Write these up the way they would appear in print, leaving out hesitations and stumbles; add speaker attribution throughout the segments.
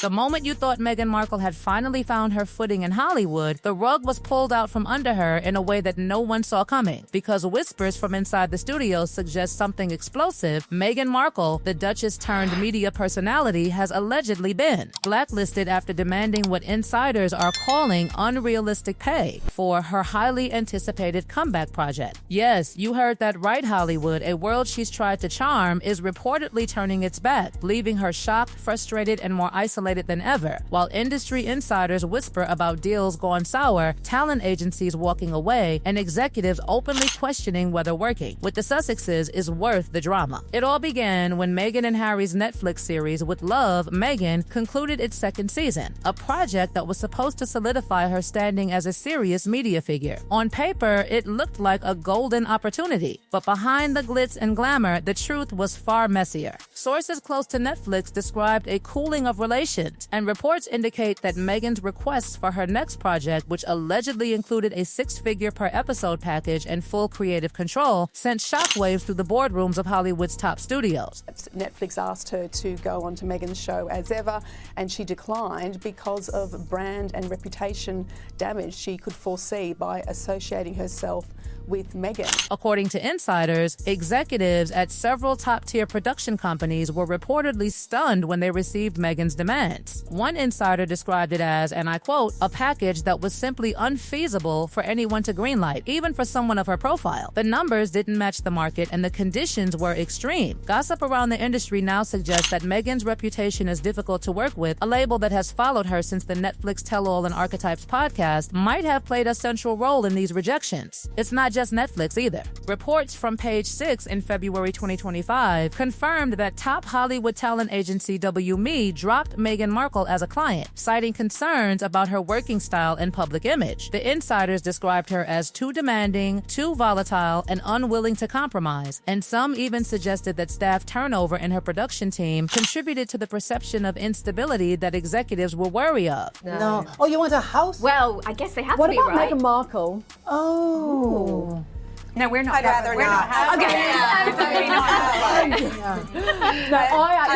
Speaker 1: The moment you thought Meghan Markle had finally found her footing in Hollywood, the rug was pulled out from under her in a way that no one saw coming. Because whispers from inside the studio suggest something explosive, Meghan Markle, the Duchess turned media personality, has allegedly been blacklisted after demanding what insiders are calling unrealistic pay for her highly anticipated comeback project. Yes, you heard that right, Hollywood. A world she's tried to charm is reportedly turning its back, leaving her shocked, frustrated, and more isolated than ever. While industry insiders whisper about deals gone sour, talent agencies walking away, and executives openly questioning whether working with the Sussexes is worth the drama. It all began when Meghan and Harry's Netflix series With Love, Meghan concluded its second season, a project that was supposed to solidify her standing as a serious media figure. On paper, it looked like a golden opportunity, but behind the glitz and glamour, the truth was far messier. Sources close to Netflix described a cooling of relations, and reports indicate that Meghan's requests for her next project, which allegedly included a six-figure per episode package and full creative control, sent shockwaves through the boardrooms of Hollywood's top studios.
Speaker 2: Netflix asked her to go on to Meghan's show as ever, and she declined because of brand and reputation damage she could foresee by associating herself with Meghan.
Speaker 1: According to insiders, executives at several top-tier production companies were reportedly stunned when they received Meghan's demands. One insider described it as, and I quote, a package that was simply unfeasible for anyone to greenlight, even for someone of her profile. The numbers didn't match the market and the conditions were extreme. Gossip around the industry now suggests that Meghan's reputation is difficult to work with, a label that has followed her since the Netflix Tell All and Archetypes podcast, might have played a central role in these rejections. It's not just Netflix either. Reports from Page 6 in February 2025 confirmed that top Hollywood talent agency WME dropped Meghan Markle as a client, citing concerns about her working style and public image. The insiders described her as too demanding, too volatile, and unwilling to compromise, and some even suggested that staff turnover in her production team contributed to the perception of instability that executives were wary of.
Speaker 3: No. Oh, you want a house?
Speaker 4: Well, I guess they have
Speaker 5: What
Speaker 4: to be,
Speaker 5: about
Speaker 4: right?
Speaker 5: Meghan Markle?
Speaker 3: Oh.
Speaker 4: No, we're not.
Speaker 3: I'd rather not. I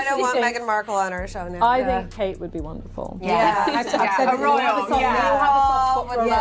Speaker 3: don't want Meghan Markle on our show now.
Speaker 5: I think Kate would be wonderful.
Speaker 3: A royal.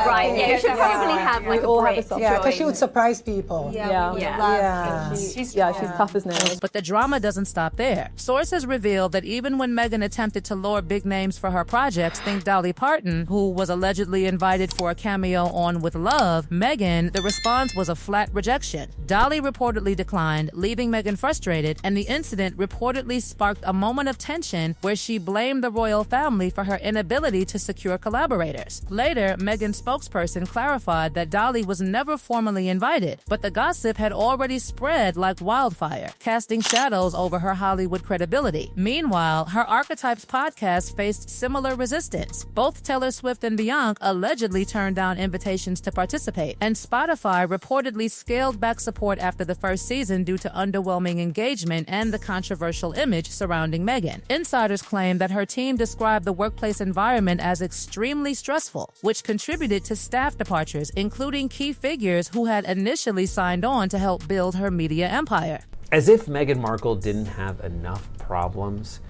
Speaker 4: Right, yeah, you should probably have like
Speaker 5: all
Speaker 4: a
Speaker 5: have a
Speaker 4: break.
Speaker 5: soft
Speaker 3: Yeah, because she would surprise people.
Speaker 5: She's tough as nails.
Speaker 1: But the drama doesn't stop there. Sources revealed that even when Meghan attempted to lure big names for her projects, think Dolly Parton, who was allegedly invited for a cameo on With Love, Meghan, the response was a flat rejection. Dolly reportedly declined, leaving Meghan frustrated, and the incident reportedly sparked a moment of tension where she blamed the royal family for her inability to secure collaborators. Later, Meghan's spokesperson clarified that Dolly was never formally invited, but the gossip had already spread like wildfire, casting shadows over her Hollywood credibility. Meanwhile, her Archetypes podcast faced similar resistance. Both Taylor Swift and Beyonce allegedly turned down invitations to participate, and Spotify reportedly scaled back support after the first season due to underwhelming engagement and the controversial image surrounding Meghan. Insiders claim that her team described the workplace environment as extremely stressful, which contributed to staff departures, including key figures who had initially signed on to help build her media empire.
Speaker 6: As if Meghan Markle didn't have enough problems,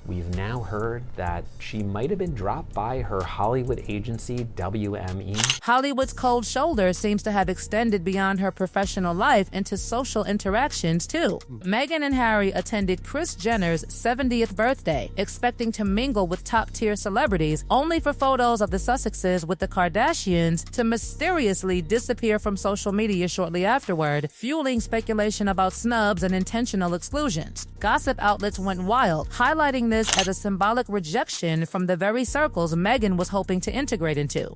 Speaker 6: we've now heard that she might have been dropped by her Hollywood agency, WME.
Speaker 1: Hollywood's cold shoulder seems to have extended beyond her professional life into social interactions, too. Meghan and Harry attended Kris Jenner's 70th birthday, expecting to mingle with top-tier celebrities, only for photos of the Sussexes with the Kardashians to mysteriously disappear from social media shortly afterward, fueling speculation about snubs and intentional exclusions. Gossip outlets went wild, highlighting this as a symbolic rejection from the very circles Meghan was hoping to integrate into.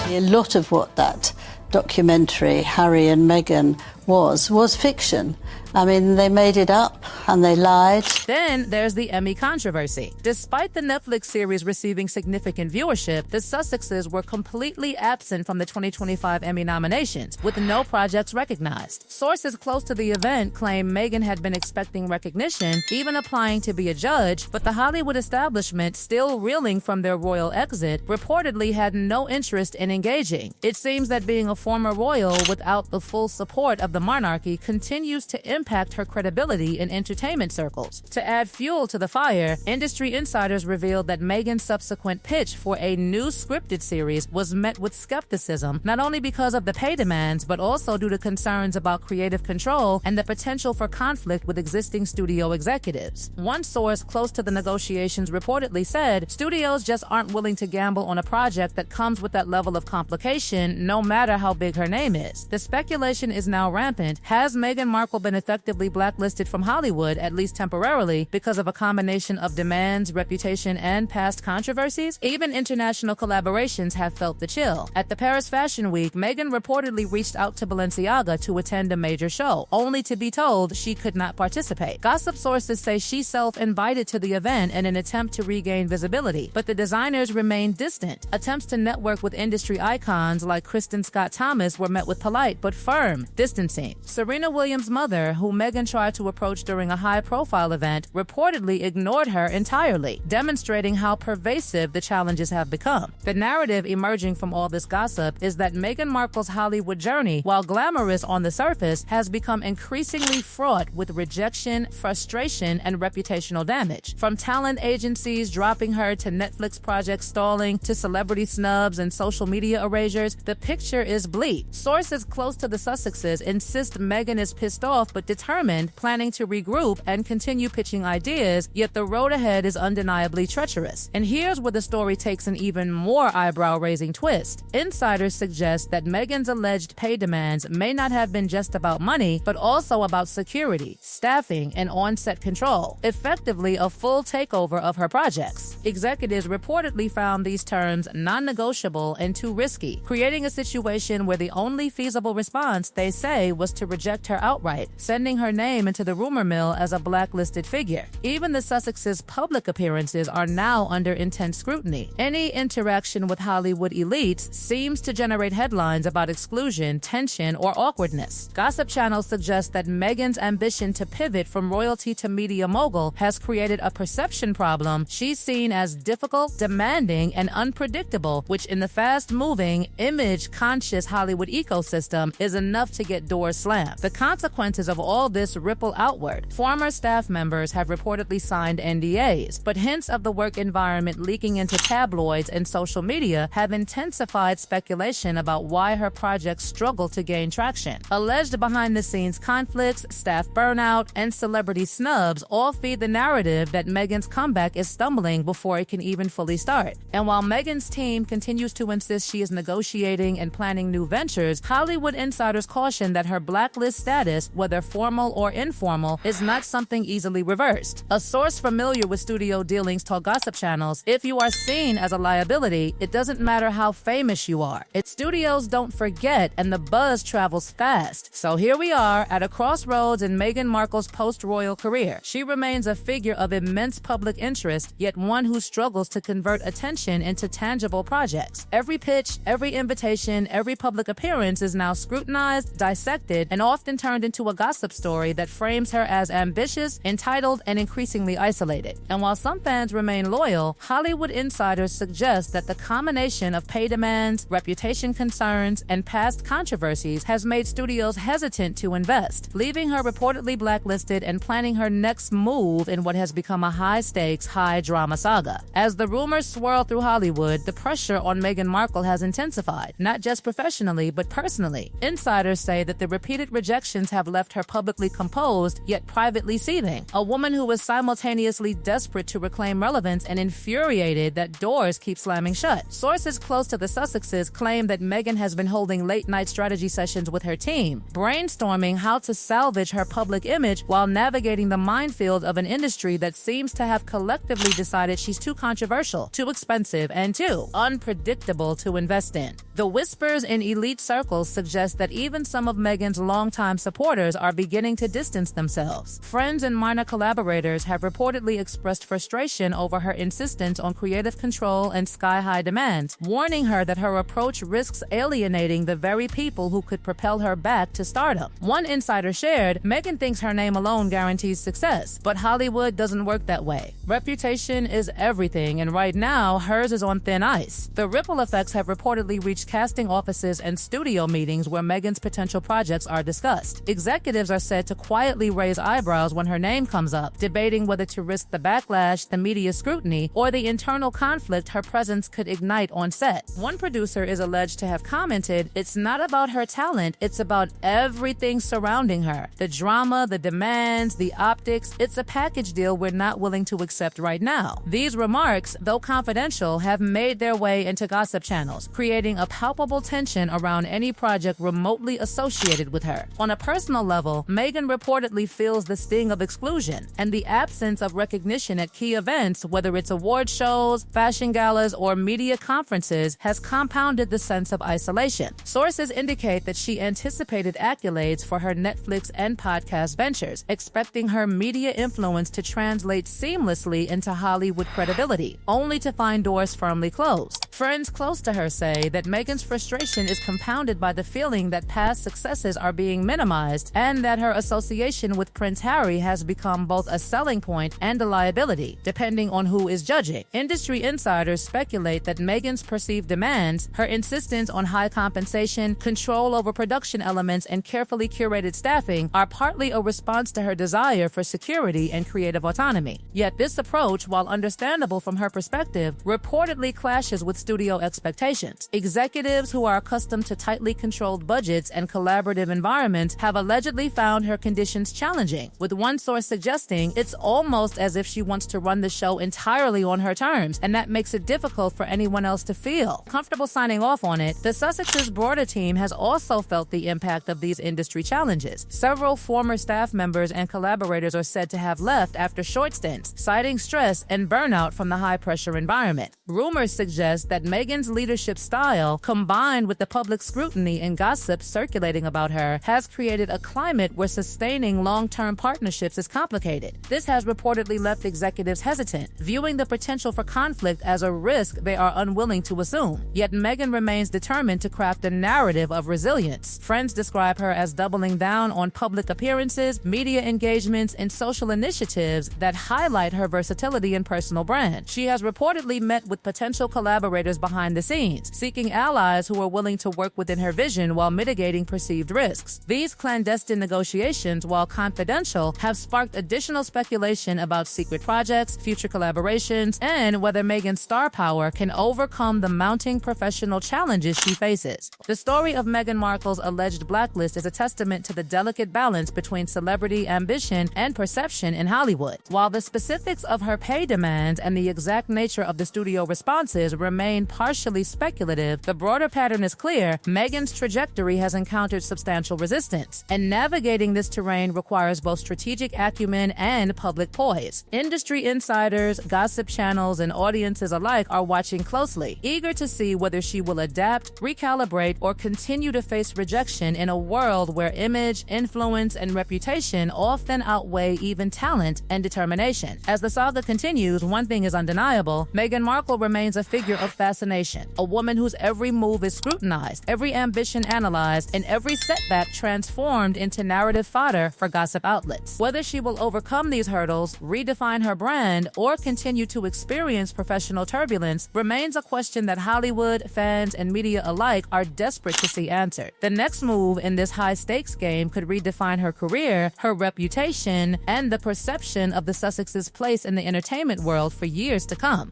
Speaker 7: A lot of what that documentary, Harry and Meghan, was fiction. I mean, they made it up and they lied.
Speaker 1: Then there's the Emmy controversy. Despite the Netflix series receiving significant viewership, the Sussexes were completely absent from the 2025 Emmy nominations, with no projects recognized. Sources close to the event claim Meghan had been expecting recognition, even applying to be a judge, but the Hollywood establishment, still reeling from their royal exit, reportedly had no interest and engaging. It seems that being a former royal without the full support of the monarchy continues to impact her credibility in entertainment circles. To add fuel to the fire, industry insiders revealed that Meghan's subsequent pitch for a new scripted series was met with skepticism, not only because of the pay demands, but also due to concerns about creative control and the potential for conflict with existing studio executives. One source close to the negotiations reportedly said, studios just aren't willing to gamble on a project that comes with that level of complication, no matter how big her name is. The speculation is now rampant. Has Meghan Markle been effectively blacklisted from Hollywood, at least temporarily, because of a combination of demands, reputation, and past controversies? Even international collaborations have felt the chill. At the Paris Fashion Week, Meghan reportedly reached out to Balenciaga to attend a major show, only to be told she could not participate. Gossip sources say she self-invited to the event in an attempt to regain visibility, but the designers remained distant. Attempts to network with industry icons like Kristen Scott Thomas were met with polite but firm distancing. Serena Williams' mother, who Meghan tried to approach during a high-profile event, reportedly ignored her entirely, demonstrating how pervasive the challenges have become. The narrative emerging from all this gossip is that Meghan Markle's Hollywood journey, while glamorous on the surface, has become increasingly fraught with rejection, frustration, and reputational damage. From talent agencies dropping her to Netflix projects stalling to celebrity snubs and social media erasures, the picture is bleak. Sources close to the Sussexes insist Meghan is pissed off but determined, planning to regroup and continue pitching ideas, yet the road ahead is undeniably treacherous. And here's where the story takes an even more eyebrow-raising twist. Insiders suggest that Meghan's alleged pay demands may not have been just about money, but also about security, staffing, and on-set control, effectively a full takeover of her projects. Executives reportedly found these terms non-negotiable and too risky, creating a situation where the only feasible response, they say, was to reject her outright, sending her name into the rumor mill as a blacklisted figure. Even the Sussexes' public appearances are now under intense scrutiny. Any interaction with Hollywood elites seems to generate headlines about exclusion, tension, or awkwardness. Gossip channels suggest that Meghan's ambition to pivot from royalty to media mogul has created a perception problem. She's seen as difficult, demanding, and unpredictable, which in the fast-moving, image-conscious Hollywood ecosystem is enough to get doors slammed. The consequences of all this ripple outward. Former staff members have reportedly signed NDAs, but hints of the work environment leaking into tabloids and social media have intensified speculation about why her projects struggle to gain traction. Alleged behind-the-scenes conflicts, staff burnout, and celebrity snubs all feed the narrative that Meghan's comeback is stumbling before it can even fully start. And while Meghan's team continues to insist she is negotiating and planning new ventures, Hollywood insiders caution that her blacklist status, whether formal or informal, is not something easily reversed. A source familiar with studio dealings told gossip channels, if you are seen as a liability, it doesn't matter how famous you are. Studios don't forget, and the buzz travels fast. So here we are at a crossroads in Meghan Markle's post-royal career. She remains a figure of immense public interest, yet one who struggles to convert attention into tangible projects. Every pitch, every invitation, every public appearance is now scrutinized, dissected, and often turned into a gossip story that frames her as ambitious, entitled, and increasingly isolated. And while some fans remain loyal, Hollywood insiders suggest that the combination of pay demands, reputation concerns, and past controversies has made studios hesitant to invest, leaving her reportedly blacklisted and planning her next move in what has become a high-stakes, high-drama saga. As the rumors swirl through Hollywood, the pressure on Meghan Markle has intensified, not just professionally, but personally. Insiders say that the repeated rejections have left her publicly composed, yet privately seething, a woman who is simultaneously desperate to reclaim relevance and infuriated that doors keep slamming shut. Sources close to the Sussexes claim that Meghan has been holding late-night strategy sessions with her team, brainstorming how to salvage her public image while navigating the minefield of an industry that seems to have collectively decided she's too controversial, too expensive, and too unpredictable to invest in. The whispers in elite circles suggest that even some of Meghan's longtime supporters are beginning to distance themselves. Friends and minor collaborators have reportedly expressed frustration over her insistence on creative control and sky-high demands, warning her that her approach risks alienating the very people who could propel her back to stardom. One insider shared, Meghan thinks her name alone guarantees success, but Hollywood doesn't work that way. Reputation is everything, and right now, hers is on thin ice. The ripple effects have reportedly reached casting offices and studio meetings where Meghan's potential projects are discussed. Executives are said to quietly raise eyebrows when her name comes up, debating whether to risk the backlash, the media scrutiny, or the internal conflict her presence could ignite on set. One producer is alleged to have commented, "It's not about her talent, it's about everything surrounding her. The drama, the demands, the optics, it's a package deal we're not willing to accept right now." These remarks, though confidential, have made their way into gossip channels, creating a palpable tension around any project remotely associated with her. On a personal level, Meghan reportedly feels the sting of exclusion, and the absence of recognition at key events, whether it's award shows, fashion galas, or media conferences, has compounded the sense of isolation. Sources indicate that she anticipated accolades for her Netflix and podcast ventures, expecting her media influence to translate seamlessly into Hollywood credibility, only to find doors firmly closed. Friends close to her say that Meghan's frustration is compounded by the feeling that past successes are being minimized and that her association with Prince Harry has become both a selling point and a liability, depending on who is judging. Industry insiders speculate that Meghan's perceived demands, her insistence on high compensation, control over production elements, and carefully curated staffing are partly a response to her desire for security and creative autonomy. Yet this approach, while understandable from her perspective, reportedly clashes with studio expectations. Executives who are accustomed to tightly controlled budgets and collaborative environments have allegedly found her conditions challenging, with one source suggesting it's almost as if she wants to run the show entirely on her terms, and that makes it difficult for anyone else to feel comfortable signing off on it. The Sussex's broader team has also felt the impact of these industry challenges. Several former staff members and collaborators are said to have left after short stints, citing stress and burnout from the high-pressure environment. Rumors suggest that Meghan's leadership style, combined with the public scrutiny and gossip circulating about her, has created a climate where sustaining long-term partnerships is complicated. This has reportedly left executives hesitant, viewing the potential for conflict as a risk they are unwilling to assume. Yet Meghan remains determined to craft a narrative of resilience. Friends describe her as doubling down on public appearances, media engagements, and social initiatives that highlight her versatility and personal brand. She has reportedly met with potential collaborators behind the scenes, seeking allies who are willing to work within her vision while mitigating perceived risks. These clandestine negotiations, while confidential, have sparked additional speculation about secret projects, future collaborations, and whether Meghan's star power can overcome the mounting professional challenges she faces. The story of Meghan Markle's alleged blacklist is a testament to the delicate balance between celebrity ambition and perception in Hollywood. While the specifics of her pay demands and the exact nature of the studio responses remain partially speculative, the broader pattern is clear. Meghan's trajectory has encountered substantial resistance, and navigating this terrain requires both strategic acumen and public poise. Industry insiders, gossip channels, and audiences alike are watching closely, eager to see whether she will adapt, recalibrate, or continue to face rejection in a world where image, influence, and reputation often outweigh even talent and determination. As the saga continues, one thing is undeniable: Meghan Markle remains a figure of fascination, a woman whose every move is scrutinized, every ambition analyzed, and every setback transformed into narrative fodder for gossip outlets. Whether she will overcome these hurdles, redefine her brand, or continue to experience professional turbulence remains a question that Hollywood, fans, and media alike are desperate to see answered. The next move in this high-stakes game could redefine her career, her reputation, and the perception of the Sussexes' place in the entertainment world for years to come.